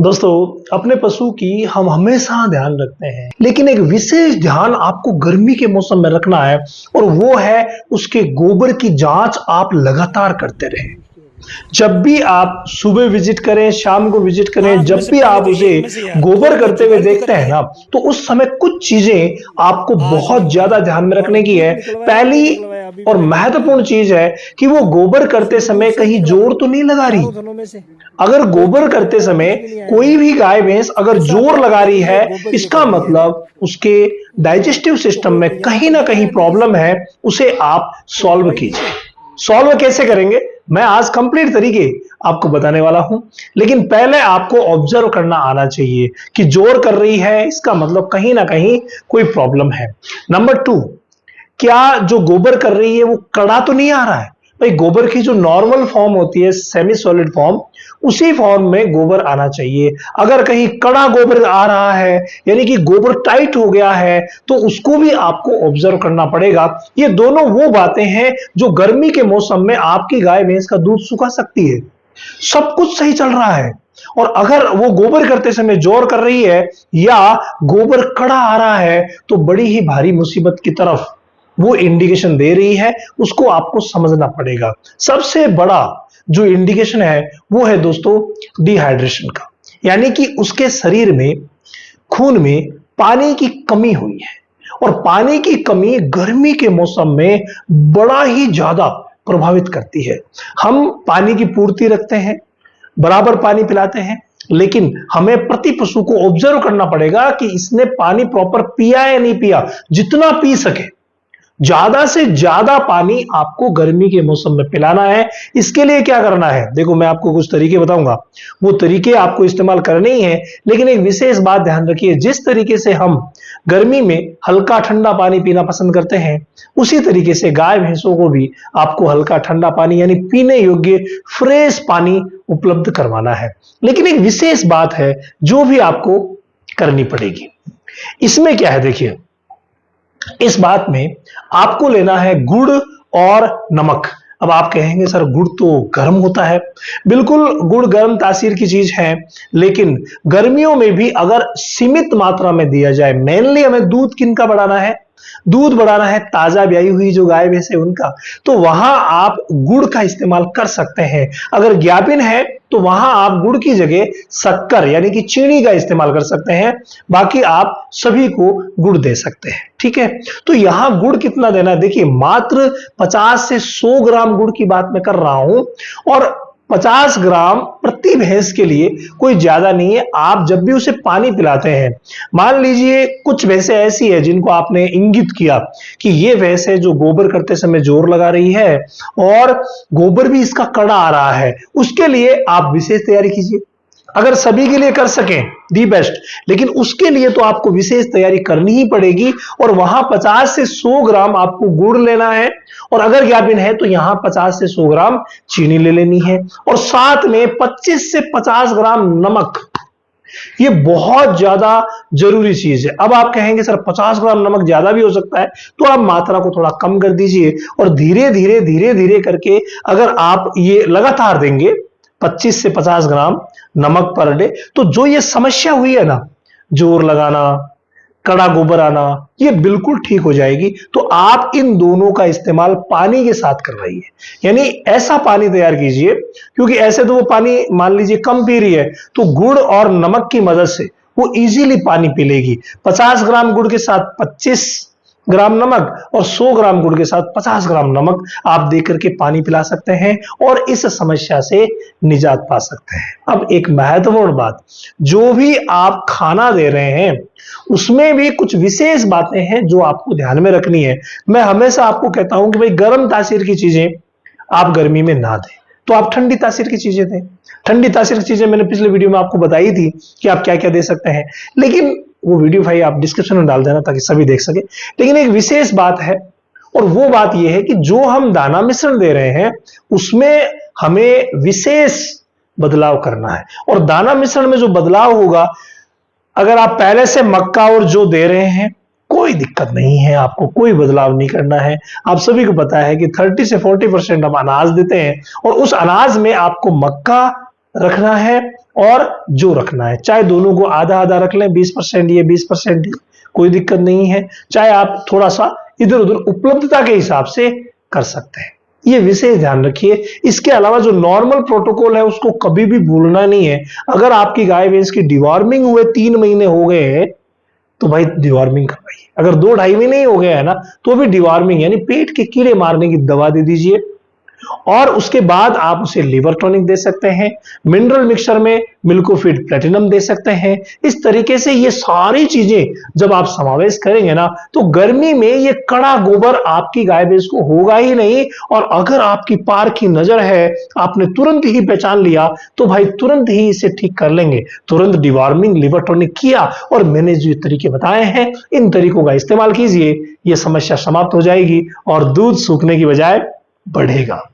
दोस्तों, अपने पशु की हम हमेशा ध्यान रखते हैं, लेकिन एक विशेष ध्यान आपको गर्मी के मौसम में रखना है और वो है उसके गोबर की जांच आप लगातार करते रहें। जब भी आप सुबह विजिट करें, शाम को विजिट करें, जब भी आप उसे गोबर करते हुए देखते हैं ना, तो उस समय कुछ चीजें आपको बहुत ज्यादा ध्यान में रखने की है। पहली और महत्वपूर्ण चीज है कि वो गोबर करते समय कहीं जोर तो नहीं लगा रही। अगर गोबर करते समय कोई भी गाय भैंस अगर जोर लगा रही है, इसका मतलब उसके डाइजेस्टिव सिस्टम में कहीं ना कहीं प्रॉब्लम है। उसे आप सॉल्व कीजिए। सॉल्व कैसे करेंगे, मैं आज कंप्लीट तरीके आपको बताने वाला हूं। लेकिन पहले आपको ऑब्जर्व करना आना चाहिए कि जोर कर रही है, इसका मतलब कहीं ना कहीं कोई प्रॉब्लम है। नंबर 2, क्या जो गोबर कर रही है वो कड़ा तो नहीं आ रहा है? भाई, गोबर की जो नॉर्मल फॉर्म होती है, सेमी सॉलिड फॉर्म, उसी फॉर्म में गोबर आना चाहिए। अगर कहीं कड़ा गोबर आ रहा है, यानी कि गोबर टाइट हो गया है, तो उसको भी आपको ऑब्जर्व करना पड़ेगा। ये दोनों वो बातें हैं जो गर्मी के मौसम में आपकी गाय भैंस का दूध सुखा सकती है। सब कुछ सही चल रहा है और अगर वो गोबर करते समय जोर कर रही है या गोबर कड़ा आ रहा है, तो बड़ी ही भारी मुसीबत की तरफ वो इंडिकेशन दे रही है। उसको आपको समझना पड़ेगा। सबसे बड़ा जो इंडिकेशन है वो है दोस्तों डिहाइड्रेशन का, यानी कि उसके शरीर में, खून में पानी की कमी हुई है। और पानी की कमी गर्मी के मौसम में बड़ा ही ज्यादा प्रभावित करती है। हम पानी की पूर्ति रखते हैं, बराबर पानी पिलाते हैं, लेकिन हमें प्रति पशु को ऑब्जर्व करना पड़ेगा कि इसने पानी प्रॉपर पिया या नहीं पिया। जितना पी सके, ज्यादा से ज्यादा पानी आपको गर्मी के मौसम में पिलाना है। इसके लिए क्या करना है, देखो मैं आपको कुछ तरीके बताऊंगा, वो तरीके आपको इस्तेमाल करने ही है। लेकिन एक विशेष बात ध्यान रखिए, जिस तरीके से हम गर्मी में हल्का ठंडा पानी पीना पसंद करते हैं, उसी तरीके से गाय भैंसों को भी आपको हल्का ठंडा पानी यानी पीने योग्य फ्रेश पानी उपलब्ध करवाना है। लेकिन एक विशेष बात है जो भी आपको करनी पड़ेगी। इसमें क्या है, देखिए, इस बात में आपको लेना है गुड़ और नमक। अब आप कहेंगे सर गुड़ तो गर्म होता है। बिल्कुल, गुड़ गर्म तासीर की चीज है, लेकिन गर्मियों में भी अगर सीमित मात्रा में दिया जाए, मेनली हमें दूध किनका बढ़ाना है, दूध बढ़ाना है ताजा ब्याई हुई जो गाय भैंस है उनका, तो वहां आप गुड़ का इस्तेमाल कर सकते हैं। अगर ज्ञापिन है तो वहां आप गुड़ की जगह शक्कर यानी कि चीनी का इस्तेमाल कर सकते हैं। बाकी आप सभी को गुड़ दे सकते हैं, ठीक है। तो यहां गुड़ कितना देना है, देखिए, मात्र 50 से 100 ग्राम गुड़ की बात मैं कर रहा हूं और 50 ग्राम प्रति भैंस के लिए कोई ज्यादा नहीं है। आप जब भी उसे पानी पिलाते हैं, मान लीजिए कुछ भैंसें ऐसी है जिनको आपने इंगित किया कि ये भैंस है जो गोबर करते समय जोर लगा रही है और गोबर भी इसका कड़ा आ रहा है, उसके लिए आप विशेष तैयारी कीजिए। अगर सभी के लिए कर सकें दी बेस्ट, लेकिन उसके लिए तो आपको विशेष तैयारी करनी ही पड़ेगी और वहां 50 से 100 ग्राम आपको गुड़ लेना है और अगर ज्ञापिन है तो यहां 50 से 100 ग्राम चीनी ले लेनी है और साथ में 25 से 50 ग्राम नमक। ये बहुत ज्यादा जरूरी चीज है। अब आप कहेंगे सर 50 ग्राम नमक ज्यादा भी हो सकता है, तो आप मात्रा को थोड़ा कम कर दीजिए और धीरे धीरे करके अगर आप ये लगातार देंगे 25 से 50 ग्राम नमक पर डे, तो जो ये समस्या हुई है ना, जोर लगाना, कड़ा गोबर आना, ये बिल्कुल ठीक हो जाएगी। तो आप इन दोनों का इस्तेमाल पानी के साथ करवाइए, यानी ऐसा पानी तैयार कीजिए, क्योंकि ऐसे तो वो पानी मान लीजिए कम पी रही है, तो गुड़ और नमक की मदद से वो इजीली पानी पी लेगी। 50 ग्राम गुड़ के साथ 25 ग्राम नमक और 100 ग्राम गुड़ के साथ 50 ग्राम नमक आप देकर के पानी पिला सकते हैं और इस समस्या से निजात पा सकते हैं। अब एक महत्वपूर्ण बात, जो भी आप खाना दे रहे हैं उसमें भी कुछ विशेष बातें हैं जो आपको ध्यान में रखनी है। मैं हमेशा आपको कहता हूं कि भाई गर्म तासीर की चीजें आप गर्मी में ना दें, तो आप ठंडी तासीर की चीजें दें। ठंडी तासीर की चीजें मैंने पिछले वीडियो में आपको बताई थी कि आप क्या क्या दे सकते हैं, लेकिन वो वीडियो भाई आप डिस्क्रिप्शन में डाल देना ताकि सभी देख सके। लेकिन एक विशेष बात है और वो बात यह है कि जो हम दाना मिश्रण दे रहे हैं उसमें हमें विशेष बदलाव करना है और दाना मिश्रण में जो बदलाव होगा, अगर आप पहले से मक्का और जो दे रहे हैं कोई दिक्कत नहीं है, आपको कोई बदलाव नहीं करना है। आप सभी को पता है कि 30 से 40% हम अनाज देते हैं और उस अनाज में आपको मक्का रखना है और जो रखना है, चाहे दोनों को आधा आधा रख लें, 20% ये 20% ये, कोई दिक्कत नहीं है। चाहे आप थोड़ा सा इधर उधर उपलब्धता के हिसाब से कर सकते हैं, ये विशेष ध्यान रखिए। इसके अलावा जो नॉर्मल प्रोटोकॉल है उसको कभी भी भूलना नहीं है। अगर आपकी गाय भैंस की डिवॉर्मिंग हुए 3 महीने हो गए हैं तो भाई डिवॉर्मिंग करवाइए। अगर 2-2.5 महीने ही हो गए हैं ना तो भी डिवॉर्मिंग यानी पेट के कीड़े मारने की दवा दे दीजिए। और उसके बाद आप उसे लिवर टॉनिक दे सकते हैं, मिनरल मिक्सचर में मिल्कोफिट प्लेटिनम दे सकते हैं। इस तरीके से ये सारी चीजें जब आप समावेश करेंगे ना तो गर्मी में ये कड़ा गोबर आपकी गाय भैंस को होगा ही नहीं। और अगर आपकी पार की नजर है, आपने तुरंत ही पहचान लिया तो भाई तुरंत ही इसे ठीक कर लेंगे। तुरंत डिवॉर्मिंग लिवर टॉनिक किया और मैंने जो तरीके बताए हैं इन तरीकों का इस्तेमाल कीजिए, यह समस्या समाप्त हो जाएगी और दूध सूखने की बजाय बढ़ेगा।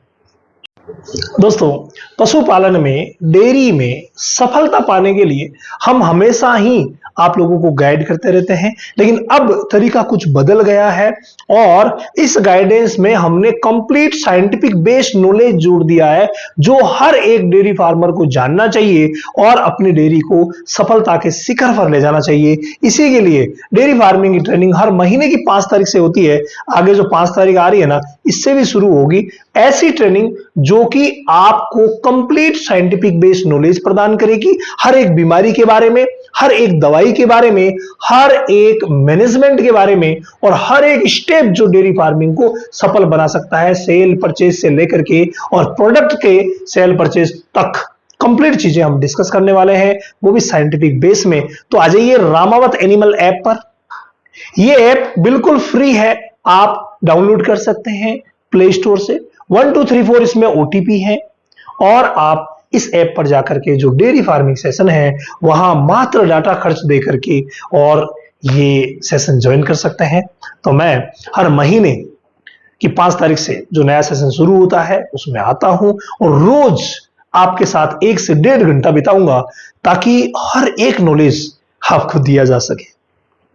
दोस्तों, पशुपालन में, डेयरी में सफलता पाने के लिए हम हमेशा ही आप लोगों को गाइड करते रहते हैं, लेकिन अब तरीका कुछ बदल गया है और इस गाइडेंस में हमने कंप्लीट साइंटिफिक बेस्ड नॉलेज जोड़ दिया है जो हर एक डेयरी फार्मर को जानना चाहिए और अपनी डेयरी को सफलता के शिखर पर ले जाना चाहिए। इसी के लिए डेयरी फार्मिंग की ट्रेनिंग हर महीने की 5 तारीख से होती है। आगे जो 5 तारीख आ रही है ना, इससे भी शुरू होगी ऐसी ट्रेनिंग जो कि आपको कंप्लीट साइंटिफिक बेस्ड नॉलेज प्रदान करेगी। हर एक बीमारी के बारे में, हर एक दवाई के बारे में, हर एक मैनेजमेंट के बारे में और हर एक स्टेप जो डेयरी फार्मिंग को सफल बना सकता है, सेल परचेज से लेकर के और प्रोडक्ट के सेल परचेज तक कंप्लीट चीजें हम डिस्कस करने वाले हैं, वो भी साइंटिफिक बेस में। तो आ जाइए रामावत एनिमल ऐप पर। ये ऐप बिल्कुल फ्री है, आप डाउनलोड कर सकते हैं प्ले स्टोर से। 1234 इसमें ओटीपी है और आप इस ऐप पर जाकर के जो डेयरी फार्मिंग सेशन है वहां मात्र डाटा खर्च दे करके और ये सेशन ज्वाइन कर सकते हैं। तो मैं हर महीने की 5 तारीख से जो नया सेशन शुरू होता है उसमें आता हूं और रोज आपके साथ 1 से 1.5 घंटा बिताऊंगा ताकि हर एक नॉलेज आपको दिया जा सके।